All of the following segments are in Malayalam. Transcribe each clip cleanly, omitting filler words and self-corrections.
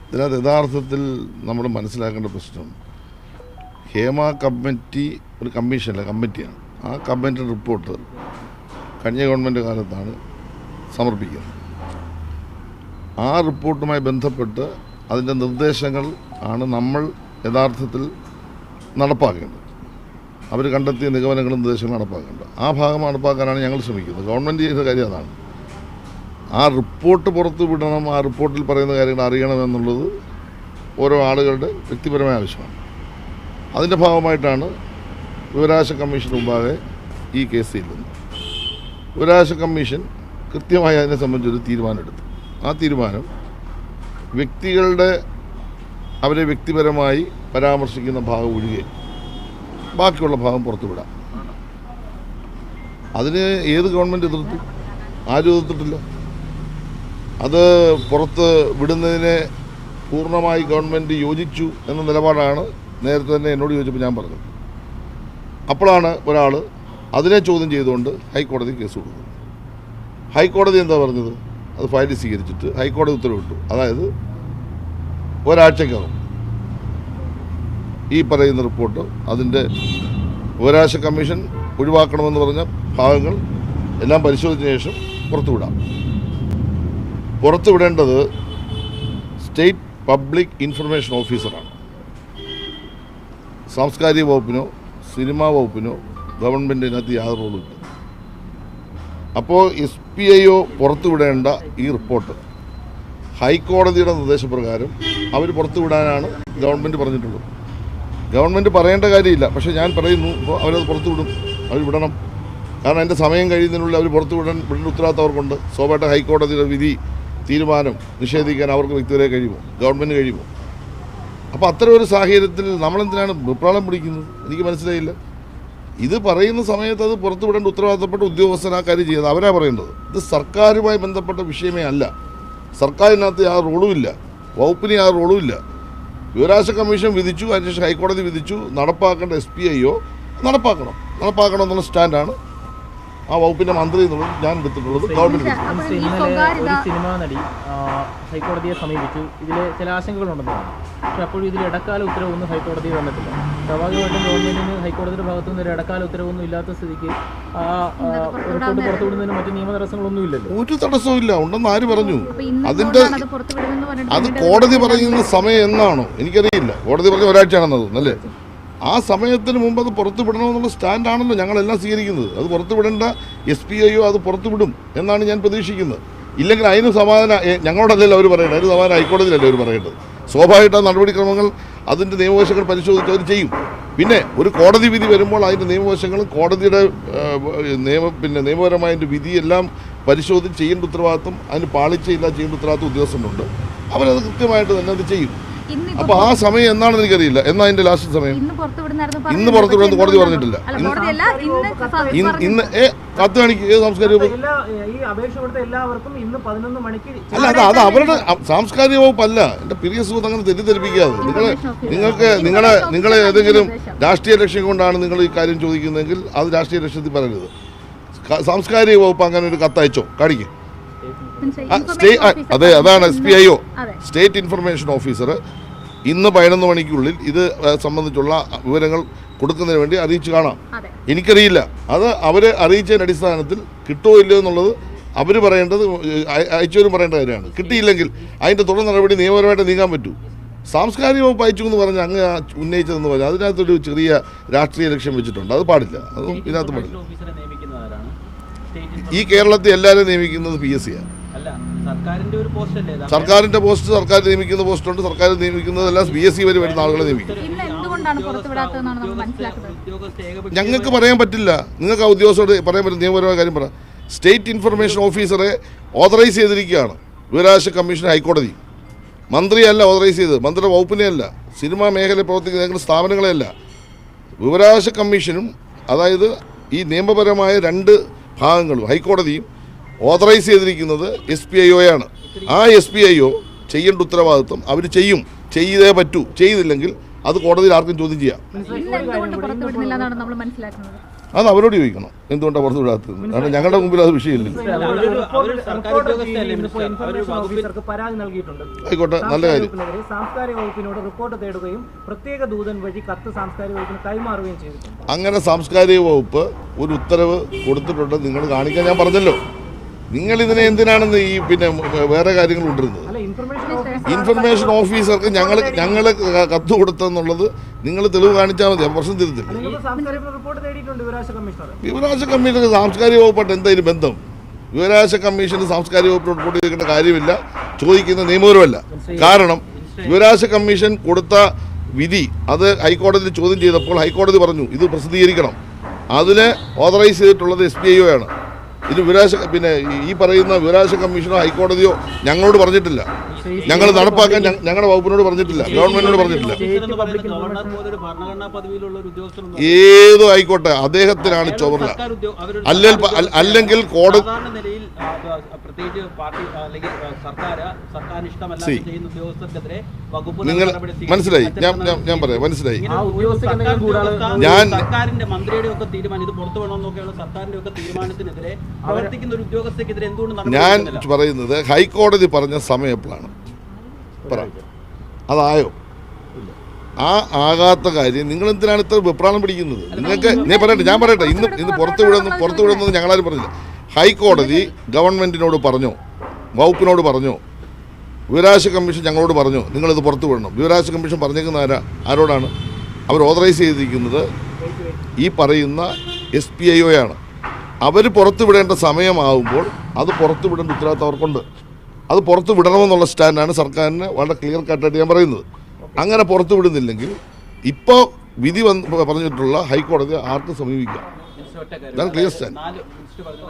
ഇതിനകത്ത് യഥാർത്ഥത്തിൽ നമ്മൾ മനസ്സിലാക്കേണ്ട പ്രശ്നം ഹേമ കമ്മിറ്റി ഒരു കമ്മീഷനല്ല, കമ്മിറ്റിയാണ്. ആ കമ്മിറ്റി റിപ്പോർട്ട് കഴിഞ്ഞ ഗവൺമെൻറ് കാലത്താണ് സമർപ്പിക്കുന്നത്. ആ റിപ്പോർട്ടുമായി ബന്ധപ്പെട്ട് അതിൻ്റെ നിർദ്ദേശങ്ങൾ ആണ് നമ്മൾ യഥാർത്ഥത്തിൽ നടപ്പാക്കേണ്ടത്. അവർ കണ്ടെത്തിയ നിഗമനങ്ങളും നിർദ്ദേശങ്ങളും നടപ്പാക്കേണ്ടത്. ആ ഭാഗം നടപ്പാക്കാനാണ് ഞങ്ങൾ ശ്രമിക്കുന്നത്. ഗവൺമെൻറ് ചെയ്ത കാര്യം അതാണ്. ആ റിപ്പോർട്ട് പുറത്തു വിടണം, ആ റിപ്പോർട്ടിൽ പറയുന്ന കാര്യങ്ങൾ അറിയണമെന്നുള്ളത് ഓരോ ആളുകളുടെ വ്യക്തിപരമായ ആവശ്യമാണ്. അതിൻ്റെ ഭാഗമായിട്ടാണ് വിവരാവകാശ കമ്മീഷൻ മുമ്പാകെ ഈ കേസ് ചെല്ലുന്നത്. വിവരാവകാശ കമ്മീഷൻ കൃത്യമായി അതിനെ സംബന്ധിച്ചൊരു തീരുമാനമെടുത്തു. ആ തീരുമാനം വ്യക്തികളുടെ അവരെ വ്യക്തിപരമായി പരാമർശിക്കുന്ന ഭാഗം ഒഴികെ ബാക്കിയുള്ള ഭാഗം പുറത്തുവിടാം. അതിന് ഏത് ഗവൺമെൻറ് എതിർത്തു? ആരും എതിർത്തിട്ടില്ല. അത് പുറത്ത് വിടുന്നതിനെ പൂർണ്ണമായി ഗവൺമെൻറ് യോജിച്ചു എന്ന നിലപാടാണ് നേരത്തെ തന്നെ എന്നോട് ചോദിച്ചപ്പോൾ ഞാൻ പറഞ്ഞത്. അപ്പോഴാണ് ഒരാൾ അതിനെ ചോദ്യം ചെയ്തുകൊണ്ട് ഹൈക്കോടതി കേസ് കൊടുത്തത്. ഹൈക്കോടതി എന്താ പറഞ്ഞത്? അത് ഫയൽ സ്വീകരിച്ചിട്ട് ഹൈക്കോടതി ഉത്തരവിട്ടു. അതായത് ഒരാഴ്ചക്കകം ഈ പറയുന്ന റിപ്പോർട്ട് അതിൻ്റെ വിവരാവകാശ കമ്മീഷൻ ഒഴിവാക്കണമെന്ന് പറഞ്ഞ ഭാഗങ്ങൾ എല്ലാം പരിശോധിച്ച ശേഷം പുറത്തുവിടാം. പുറത്തുവിടേണ്ടത് സ്റ്റേറ്റ് പബ്ലിക് ഇൻഫർമേഷൻ ഓഫീസറാണ്. സാംസ്കാരിക വകുപ്പിനോ സിനിമാ വകുപ്പിനോ ഗവൺമെൻറ്റിനകത്ത് യാതൊരു റോളുമില്ല. അപ്പോൾ SPIO പുറത്തുവിടേണ്ട ഈ റിപ്പോർട്ട് ഹൈക്കോടതിയുടെ നിർദ്ദേശപ്രകാരം അവർ പുറത്തുവിടാനാണ് ഗവൺമെൻറ് പറഞ്ഞിട്ടുള്ളത്. ഗവൺമെൻറ് പറയേണ്ട കാര്യമില്ല, പക്ഷേ ഞാൻ പറയുന്നു, ഇപ്പോൾ അവരത് പുറത്തുവിടും. അവർ വിടണം. കാരണം അതിൻ്റെ സമയം കഴിയുന്നതിനുള്ളിൽ അവർ പുറത്തുവിടേണ്ട ഉത്തരവാദിത്തം അവർക്കുണ്ട്. സ്വാഭാവികമായിട്ട് ഹൈക്കോടതിയുടെ വിധി തീരുമാനം നിഷേധിക്കാൻ അവർക്ക് വ്യക്തിപരമായി കഴിയുമോ? ഗവൺമെൻറ് കഴിയുമോ? അപ്പോൾ അത്തരം ഒരു സാഹചര്യത്തിൽ നമ്മളെന്തിനാണ് വിപ്ലവം പിടിക്കുന്നത്? എനിക്ക് മനസ്സിലായില്ല. ഇത് പറയുന്ന സമയത്ത് അത് പുറത്തുവിടേണ്ട ഉത്തരവാദിത്തപ്പെട്ട ഉദ്യോഗസ്ഥൻ ആ കാര്യം ചെയ്യുന്നത് അവരാ പറയേണ്ടത്. ഇത് സർക്കാരുമായി ബന്ധപ്പെട്ട വിഷയമേ അല്ല. സർക്കാരിനകത്ത് ആ റോളുമില്ല, വകുപ്പിന് ആ റോളുമില്ല. വിവരാവകാശ കമ്മീഷൻ വിധിച്ചു, അതിനുശേഷം ഹൈക്കോടതി വിധിച്ചു. നടപ്പാക്കേണ്ട SPIO നടപ്പാക്കണം എന്നുള്ള സ്റ്റാൻഡാണ് ആ വകുപ്പിന്റെ മന്ത്രി എന്നുള്ളത് ഞാൻ എടുത്തിട്ടുള്ളത്. ഗവൺമെന്റ് ഒരു സിനിമാ നടി ഹൈക്കോടതിയെ സമീപിച്ചു. ഇതിൽ ചില ആശങ്കകളുണ്ടെന്ന് പറഞ്ഞു. പക്ഷെ അപ്പോഴും ഇതിൽ ഇടക്കാല ഉത്തരവൊന്നും ഹൈക്കോടതി വന്നിട്ടില്ല. സ്വാഭാവികമായിട്ടും ഗവൺമെന്റിന് ഹൈക്കോടതിയുടെ ഭാഗത്തു നിന്ന് ഒരു ഇടക്കാല ഉത്തരവൊന്നും ഇല്ലാത്ത സ്ഥിതിക്ക് ആ റിപ്പോർട്ട് പുറത്തുവിടുന്നതിന് മറ്റ് നിയമ തടസ്സങ്ങളൊന്നും ഇല്ലല്ലോ. ഒരു തടസ്സവും ഇല്ല. ഉണ്ടെന്ന് ആര് പറഞ്ഞു? അത് കോടതി പറയുന്ന സമയം എന്നാണോ എനിക്കറിയില്ല. കോടതി പറഞ്ഞ ഒരാഴ്ചയാണെന്ന് തോന്നുന്നു അല്ലേ? ആ സമയത്തിന് മുമ്പ് അത് പുറത്തുവിടണമെന്നുള്ള സ്റ്റാൻഡാണല്ലോ ഞങ്ങളെല്ലാം സ്വീകരിക്കുന്നത്. അത് പുറത്തുവിടേണ്ട SPIO അത് പുറത്തുവിടും എന്നാണ് ഞാൻ പ്രതീക്ഷിക്കുന്നത്. ഇല്ലെങ്കിൽ അതിന് സമാധാനം ഞങ്ങളോടല്ലല്ലോ അവർ പറയേണ്ടത്, അതിന് സമാധാനം ഹൈക്കോടതിയിലല്ലേ അവർ പറയേണ്ടത്. സ്വാഭാവികമായിട്ട് ആ നടപടിക്രമങ്ങൾ അതിൻ്റെ നിയമവശങ്ങൾ പരിശോധിച്ച് അവർ ചെയ്യും. പിന്നെ ഒരു കോടതി വിധി വരുമ്പോൾ അതിൻ്റെ നിയമവശങ്ങളും കോടതിയുടെ നിയമപരമായ വിധിയെല്ലാം പരിശോധിച്ച് ചെയ്യേണ്ട ഉത്തരവാദിത്വം, അതിന് പാളിച്ചയില്ല ചെയ്യേണ്ട ഉത്തരവാദിത്വം ഉദ്യോഗസ്ഥനുണ്ട്. അവരത് കൃത്യമായിട്ട് തന്നെ അത് ചെയ്യും. അപ്പൊ ആ സമയം എന്നാണെന്ന് എനിക്കറിയില്ല. എന്നാ അതിന്റെ ലാസ്റ്റ് സമയം ഇന്ന് പുറത്തുവിടുന്ന കോടതി പറഞ്ഞിട്ടില്ല. ഇന്ന് കത്ത് കാണിക്കും ഏത് സാംസ്കാരിക വകുപ്പ്? അല്ല, അത് അവരുടെ സാംസ്കാരിക വകുപ്പല്ല. എന്റെ പ്രിയ സുഹൃത്ത് അങ്ങനെ തെറ്റിദ്ധരിപ്പിക്കാതെ. നിങ്ങളെ ഏതെങ്കിലും രാഷ്ട്രീയ ലക്ഷ്യം കൊണ്ടാണ് നിങ്ങൾ ഈ കാര്യം ചോദിക്കുന്നതെങ്കിൽ അത് രാഷ്ട്രീയ ലക്ഷ്യത്തിൽ പറയരുത്. സാംസ്കാരിക വകുപ്പ് അങ്ങനെ ഒരു കത്തയച്ചോ? കാണിക്കും. അതെ, അതാണ് SPIO, സ്റ്റേറ്റ് ഇൻഫർമേഷൻ ഓഫീസർ. ഇന്ന് 11 മണിക്കുള്ളിൽ ഇത് സംബന്ധിച്ചുള്ള വിവരങ്ങൾ കൊടുക്കുന്നതിന് വേണ്ടി അറിയിച്ചു കാണാം. എനിക്കറിയില്ല. അത് അവരെ അറിയിച്ചതിൻ്റെ അടിസ്ഥാനത്തിൽ കിട്ടുമോ ഇല്ലയോ എന്നുള്ളത് അവർ പറയേണ്ടത്, അയച്ചവരും പറയേണ്ട കാര്യമാണ്. കിട്ടിയില്ലെങ്കിൽ അതിൻ്റെ തുടർ നടപടി നിയമപരമായിട്ട് നീങ്ങാൻ പറ്റൂ. സാംസ്കാരിക വകുപ്പ് അയച്ചു എന്ന് പറഞ്ഞാൽ അങ്ങ് ഉന്നയിച്ചതെന്ന് പറഞ്ഞാൽ അതിനകത്തൊരു ചെറിയ രാഷ്ട്രീയ ലക്ഷ്യം വെച്ചിട്ടുണ്ട്. അത് പാടില്ല. അതും ഇതിനകത്ത് പാടില്ല. ഈ കേരളത്തിൽ എല്ലാവരും നിയമിക്കുന്നത് PSC ആണ്. സർക്കാരിന്റെ പോസ്റ്റ് സർക്കാർ നിയമിക്കുന്ന പോസ്റ്റുണ്ട്. സർക്കാർ നിയമിക്കുന്നതെല്ലാം PSC വരെ വരുന്ന ആളുകളെ നിയമിക്കും. ഞങ്ങൾക്ക് പറയാൻ പറ്റില്ല. നിങ്ങൾക്ക് ആ ഉദ്യോഗസ്ഥരോട് പറയാൻ പറ്റും. നിയമപരമായ കാര്യം പറ. സ്റ്റേറ്റ് ഇൻഫർമേഷൻ ഓഫീസറെ ഓതറൈസ് ചെയ്തിരിക്കുകയാണ് വിവരാവകാശ കമ്മീഷൻ ഹൈക്കോടതി. മന്ത്രിയല്ല ഓതറൈസ് ചെയ്തത്, മന്ത്രിയുടെ വകുപ്പിനെയല്ല, സിനിമാ മേഖലയിൽ പ്രവർത്തിക്കുന്ന സ്ഥാപനങ്ങളെയല്ല. വിവരാവകാശ കമ്മീഷനും അതായത് ഈ നിയമപരമായ 2 ഭാഗങ്ങളും ഹൈക്കോടതിയും ഓതറൈസ് ചെയ്തിരിക്കുന്നത് SPIOയാണ്. ആ SPIO ചെയ്യേണ്ട ഉത്തരവാദിത്വം അവർ ചെയ്തേ പറ്റൂ. ചെയ്തില്ലെങ്കിൽ അത് കോടതിയിൽ ആർക്കും ചോദ്യം ചെയ്യാം. അത് അവരോട് ചോദിക്കണം എന്തുകൊണ്ടാണ് പുറത്തു വിടാത്തത്. കാരണം ഞങ്ങളുടെ മുമ്പിൽ അത് വിഷയമില്ല. ആയിക്കോട്ടെ, നല്ല കാര്യം. സാംസ്കാരിക വകുപ്പിനോട് റിപ്പോർട്ട് തേടുകയും പ്രത്യേക ദൂതൻ വഴി കത്ത് സാംസ്കാരിക വകുപ്പിന് കൈമാറുകയും ചെയ്തിട്ടുണ്ട്. അങ്ങനെ സാംസ്കാരിക വകുപ്പ് ഒരു ഉത്തരവ് കൊടുത്തിട്ടുണ്ട്, നിങ്ങൾ കാണിക്കാൻ ഞാൻ പറഞ്ഞല്ലോ. നിങ്ങൾ ഇതിനെ എന്തിനാണെന്ന് ഈ പിന്നെ വേറെ കാര്യങ്ങൾ കൊണ്ടിരുന്നത്. ഇൻഫർമേഷൻ ഓഫീസർക്ക് ഞങ്ങൾ കത്ത് കൊടുത്തെന്നുള്ളത് നിങ്ങൾ തെളിവ് കാണിച്ചാൽ മതി, പ്രശ്നം തിരുത്തില്ല. വിവരാവകാശ കമ്മീഷൻ സാംസ്കാരിക വകുപ്പായിട്ട് എന്തായാലും ബന്ധം? വിവരാവകാശ കമ്മീഷന് സാംസ്കാരിക വകുപ്പിനോട് റിപ്പോർട്ട് ചെയ്യേണ്ട കാര്യമില്ല, ചോദിക്കുന്ന നിയമപരമല്ല. കാരണം വിവരാവകാശ കമ്മീഷൻ കൊടുത്ത വിധി അത് ഹൈക്കോടതിയിൽ ചോദ്യം ചെയ്തപ്പോൾ ഹൈക്കോടതി പറഞ്ഞു ഇത് പ്രസിദ്ധീകരിക്കണം. അതിന് ഓതറൈസ് ചെയ്തിട്ടുള്ളത് SBIO ആണ്. ഇത് പിന്നെ ഈ പറയുന്ന വിവരാവകാശ കമ്മീഷനോ ഹൈക്കോടതിയോ ഞങ്ങളോട് പറഞ്ഞിട്ടില്ല. ഞങ്ങൾ നടപ്പാക്കാൻ ഞങ്ങളുടെ വകുപ്പിനോട് പറഞ്ഞിട്ടില്ല, ഗവൺമെന്റിനോട് പറഞ്ഞിട്ടില്ല. ഏതോ ആയിക്കോട്ടെ, അദ്ദേഹത്തിനാണ് ചുമതല. അല്ലെങ്കിൽ കോടതി നിങ്ങൾ മനസ്സിലായി, ഞാൻ പറയാം, മനസ്സിലായി. ഞാൻ സർക്കാരിന്റെ മന്ത്രിയുടെ ഒക്കെ തീരുമാനം ഇത് പുറത്തു വേണമെന്നൊക്കെയുള്ള സർക്കാരിന്റെ ഒക്കെ തീരുമാനത്തിനെതിരെ പ്രവർത്തിക്കുന്ന ഒരു ഉദ്യോഗസ്ഥക്കെതിരെ എന്തുകൊണ്ട് ഞാൻ പറയുന്നത് ഹൈക്കോടതി പറഞ്ഞ സമയം എപ്പോഴാണ് പറ, അതായോ? ആ ആകാത്ത കാര്യം നിങ്ങൾ എന്തിനാണ് ഇത്ര വെപ്രാളം പിടിക്കുന്നത്? നിങ്ങൾക്ക് ഞാൻ പറയട്ടെ ഇന്ന് പുറത്തു വിടുന്നത് ഞങ്ങളാരും പറഞ്ഞില്ല. ഹൈക്കോടതി ഗവൺമെന്റിനോട് പറഞ്ഞോ, വകുപ്പിനോട് പറഞ്ഞോ, വിവരാവകാശ കമ്മീഷൻ ഞങ്ങളോട് പറഞ്ഞോ നിങ്ങളിത് പുറത്തു വിടണം? വിവരാവകാശ കമ്മീഷൻ പറഞ്ഞേക്കുന്ന ആരോടാണ്? അവർ ഓതറൈസ് ചെയ്തിരിക്കുന്നത് ഈ പറയുന്ന SBIO ആണ്. അവർ പുറത്തു വിടേണ്ട സമയമാകുമ്പോൾ അത് പുറത്തു വിടേണ്ട ഉത്തരവാദിത്തം അവർക്കുണ്ട്. അത് പുറത്തു വിടണമെന്നുള്ള സ്റ്റാൻഡാണ് സർക്കാരിന് വളരെ ക്ലിയർ കട്ടായിട്ട് ഞാൻ പറയുന്നത്. അങ്ങനെ പുറത്തു വിടുന്നില്ലെങ്കിൽ ഇപ്പോൾ വിധി പറഞ്ഞിട്ടുള്ള ഹൈക്കോടതി ആർക്കും സമീപിക്കാം. Clear stand.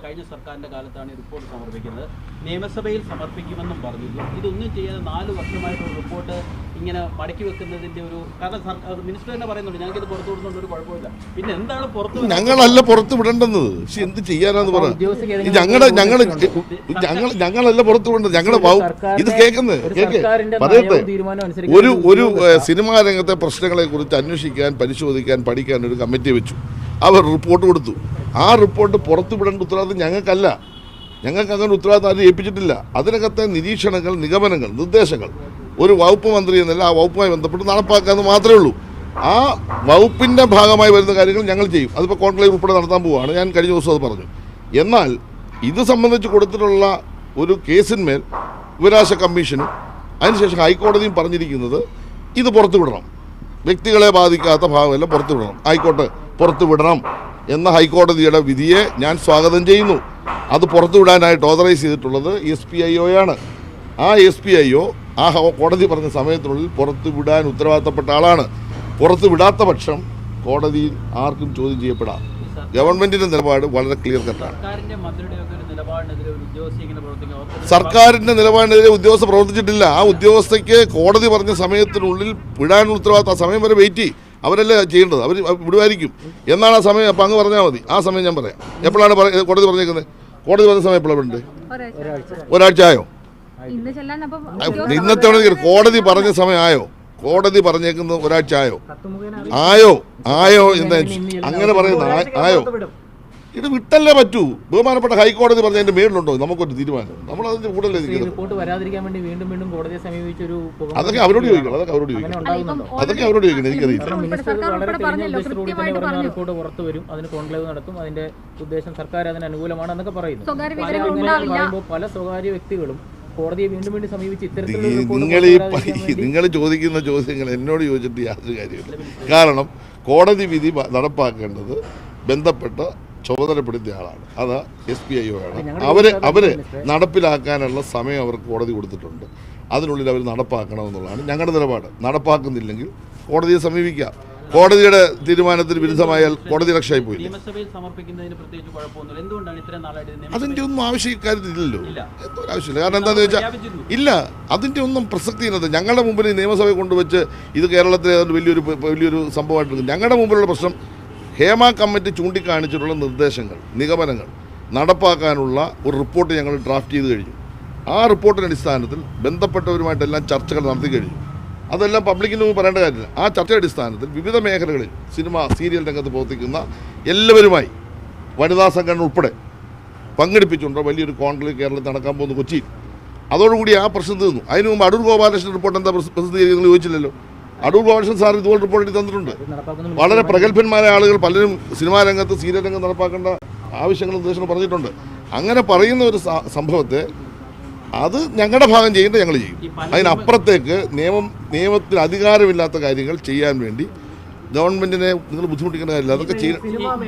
കഴിഞ്ഞ സർക്കാരിന്റെ കാലത്താണ് ഈ റിപ്പോർട്ട് സമർപ്പിക്കുന്നത്, നിയമസഭയിൽ സമർപ്പിക്കുമെന്നും പറഞ്ഞിരുന്നു. ഇതൊന്നും ചെയ്യാതെ 4 വർഷമായിട്ടുള്ള റിപ്പോർട്ട് ഇങ്ങനെ മടക്കി വെക്കുന്നതിന്റെ ഒരു കാരണം മിനിസ്റ്റർ തന്നെ പറയുന്നുണ്ട് ഞങ്ങൾക്ക് ഇത് പുറത്തു വിടുന്നുണ്ട്, ഒരു കുഴപ്പമില്ല. പിന്നെ എന്താണ് പുറത്ത്? ഞങ്ങളല്ല പുറത്തു വിടേണ്ടത്, പക്ഷെ എന്ത് ചെയ്യാനാന്ന് പറ. ഞങ്ങളല്ല പുറത്തു വിടേണ്ടത്, ഞങ്ങളുടെ ഇത് പറയട്ടെ. ഒരു സിനിമാ രംഗത്തെ പ്രശ്നങ്ങളെ കുറിച്ച് അന്വേഷിക്കാൻ, പരിശോധിക്കാൻ, പഠിക്കാൻ ഒരു കമ്മിറ്റി വെച്ചു. അവർ റിപ്പോർട്ട് കൊടുത്തു. ആ റിപ്പോർട്ട് പുറത്തു വിടേണ്ട ഉത്തരവാദിത്വം ഞങ്ങൾക്കല്ല. ഞങ്ങൾക്ക് അങ്ങനെ ഉത്തരവാദിത്വം ആരും ഏൽപ്പിച്ചിട്ടില്ല. അതിനകത്തെ നിരീക്ഷണങ്ങൾ, നിഗമനങ്ങൾ, നിർദ്ദേശങ്ങൾ ഒരു വകുപ്പ് മന്ത്രി എന്നല്ല ആ വകുപ്പുമായി ബന്ധപ്പെട്ട് നടപ്പാക്കാമെന്ന് മാത്രമേ ഉള്ളൂ. ആ വകുപ്പിൻ്റെ ഭാഗമായി വരുന്ന കാര്യങ്ങൾ ഞങ്ങൾ ചെയ്യും. അതിപ്പോൾ കോൺക്ലേവ് ഉൾപ്പെടെ നടത്താൻ പോവുകയാണ്. ഞാൻ കഴിഞ്ഞ ദിവസം അത് പറഞ്ഞു. എന്നാൽ ഇത് സംബന്ധിച്ച് കൊടുത്തിട്ടുള്ള ഒരു കേസിന്മേൽ വിവരാവകാശ കമ്മീഷനും അതിനുശേഷം ഹൈക്കോടതിയും പറഞ്ഞിരിക്കുന്നത് ഇത് പുറത്തു വിടണം, വ്യക്തികളെ ബാധിക്കാത്ത ഭാഗമെല്ലാം പുറത്തു വിടണം. ആയിക്കോട്ടെ, പുറത്തു വിടണം എന്ന ഹൈക്കോടതിയുടെ വിധിയെ ഞാൻ സ്വാഗതം ചെയ്യുന്നു. അത് പുറത്തു വിടാനായിട്ട് ഓതറൈസ് ചെയ്തിട്ടുള്ളത് SBIO ആണ്. ആ SBIO ആ കോടതി പറഞ്ഞ സമയത്തിനുള്ളിൽ പുറത്തു വിടാൻ ഉത്തരവാദിത്തപ്പെട്ട ആളാണ്. പുറത്തു വിടാത്ത പക്ഷം കോടതിയിൽ ആർക്കും ചോദ്യം ചെയ്യപ്പെടാം. ഗവൺമെന്റിന്റെ നിലപാട് വളരെ ക്ലിയർ കട്ടാണ്. സർക്കാരിന്റെ നിലപാടിനെതിരെ ഉദ്യോഗസ്ഥ പ്രവർത്തിച്ചിട്ടില്ല. ആ ഉദ്യോഗസ്ഥയ്ക്ക് കോടതി പറഞ്ഞ സമയത്തിനുള്ളിൽ വിടാനുള്ള ഉത്തരവാദിത്തം. ആ സമയം വരെ വെയിറ്റ് ചെയ്യും. അവരല്ലേ ചെയ്യേണ്ടത്, അവർ വിടുമായിരിക്കും. എന്നാണ് ആ സമയം? അപ്പം അങ്ങ് പറഞ്ഞാൽ മതി. ആ സമയം ഞാൻ പറയാം. എപ്പോഴാണ് കോടതി പറഞ്ഞേക്കുന്നത്? കോടതി പറഞ്ഞ സമയം എപ്പോഴാണ് ഉണ്ട്? ഒരാഴ്ച ആയോ? ഇന്നത്തെ കോടതി പറഞ്ഞ സമയം ആയോ? കോടതി പറഞ്ഞേക്കുന്നത് ഒരാഴ്ച ആയോ എന്ന് അങ്ങനെ പറയുന്നത് ആയോ? ഇത് വിട്ടല്ലേ പറ്റൂ. ബഹുമാനപ്പെട്ട ഹൈക്കോടതി പറഞ്ഞതിന്റെ മേളിലുണ്ടോ നമുക്കൊരു തീരുമാനം? നമ്മൾ അതിന്റെ കൂടല്ലേ അതൊക്കെ അവരോട് ചോദിക്കണം. അതൊക്കെ അവരോട് ചോദിക്കണം. എനിക്കറിയില്ല. റിപ്പോർട്ട് പുറത്തു വരും, അതിന് കോൺക്ലേവ് നടത്തും, അതിന്റെ ഉദ്ദേശം സർക്കാർ അതിന് അനുകൂലമാണെന്നൊക്കെ പറയുന്നു. പല സ്വകാര്യ വ്യക്തികളും കോടതിയെ വീണ്ടും സമീപിച്ച് നിങ്ങൾ ചോദിക്കുന്ന ചോദ്യങ്ങൾ എന്നോട് ചോദിച്ചിട്ട് യാതൊരു കാര്യമില്ല. കാരണം കോടതി വിധി നടപ്പാക്കേണ്ടത് ബന്ധപ്പെട്ട ചുമതലപ്പെടുത്തിയ ആളാണ്, അത് SBIO ആണ്. അവര് നടപ്പിലാക്കാനുള്ള സമയം അവർക്ക് കോടതി കൊടുത്തിട്ടുണ്ട്. അതിനുള്ളിൽ അവർ നടപ്പാക്കണമെന്നുള്ളതാണ് ഞങ്ങളുടെ നിലപാട്. നടപ്പാക്കുന്നില്ലെങ്കിൽ കോടതിയെ സമീപിക്കാം. കോടതിയുടെ തീരുമാനത്തിന് വിരുദ്ധമായാൽ കോടതി രക്ഷയായി പോയി. അതിന്റെ ഒന്നും ആവശ്യക്കാരില്ലല്ലോ, എന്തോ ആവശ്യമില്ല. കാരണം എന്താണെന്ന് വെച്ചാൽ ഇല്ല, അതിന്റെ ഒന്നും പ്രസക്തിയില്ല. ഞങ്ങളുടെ മുമ്പിൽ നിയമസഭയെ കൊണ്ടുവച്ച് ഇത് കേരളത്തിലെ വലിയൊരു സംഭവമായിട്ട് ഞങ്ങളുടെ മുമ്പിലുള്ള പ്രശ്നം ഹേമ കമ്മിറ്റി ചൂണ്ടിക്കാണിച്ചിട്ടുള്ള നിർദ്ദേശങ്ങൾ, നിഗമനങ്ങൾ നടപ്പാക്കാനുള്ള ഒരു റിപ്പോർട്ട് ഞങ്ങൾ ഡ്രാഫ്റ്റ് ചെയ്ത് കഴിഞ്ഞു. ആ റിപ്പോർട്ടിൻ്റെ അടിസ്ഥാനത്തിൽ ബന്ധപ്പെട്ടവരുമായിട്ടെല്ലാം ചർച്ചകൾ നടത്തി കഴിഞ്ഞു. അതെല്ലാം പബ്ലിക്കിന് മുമ്പ് പറയേണ്ട കാര്യമില്ല. ആ ചർച്ചയുടെ അടിസ്ഥാനത്തിൽ വിവിധ മേഖലകളിൽ സിനിമ സീരിയൽ രംഗത്ത് പ്രവർത്തിക്കുന്ന എല്ലാവരുമായി വനിതാ സംഘടന ഉൾപ്പെടെ പങ്കെടുപ്പിച്ചുകൊണ്ട് വലിയൊരു കോൺക്ലേവ് കേരളത്തിൽ നടക്കാൻ പോകുന്നു കൊച്ചിയിൽ. അതോടുകൂടി ആ പ്രശ്നം തീർന്നു. അതിനു മുമ്പ് അടൂർ ഗോപാലകൃഷ്ണൻ റിപ്പോർട്ട് എന്താ പ്രസിദ്ധീകരിക്കുന്നത് ചോദിച്ചില്ലല്ലോ. അടൂർ ഗോപാലകൃഷ്ണൻ സാർ ഇതുപോലെ റിപ്പോർട്ട് എഴുതി തന്നിട്ടുണ്ട്. വളരെ പ്രഗത്ഭന്മാരായ ആളുകൾ പലരും സിനിമാ രംഗത്ത് സീരിയൽ രംഗത്ത് നടപ്പാക്കേണ്ട ആവശ്യങ്ങൾ നിർദ്ദേശങ്ങൾ പറഞ്ഞിട്ടുണ്ട്. അങ്ങനെ പറയുന്ന ഒരു സംഭവത്തെ അത് ഞങ്ങളുടെ ഭാഗം ചെയ്യേണ്ടത് ഞങ്ങൾ ചെയ്യും. അതിനപ്പുറത്തേക്ക് നിയമത്തിന് അധികാരമില്ലാത്ത കാര്യങ്ങൾ ചെയ്യാൻ വേണ്ടി ഗവൺമെന്റിനെ നിങ്ങൾ ബുദ്ധിമുട്ടിക്കേണ്ട കാര്യമില്ല. അതൊക്കെ ചെയ്യും.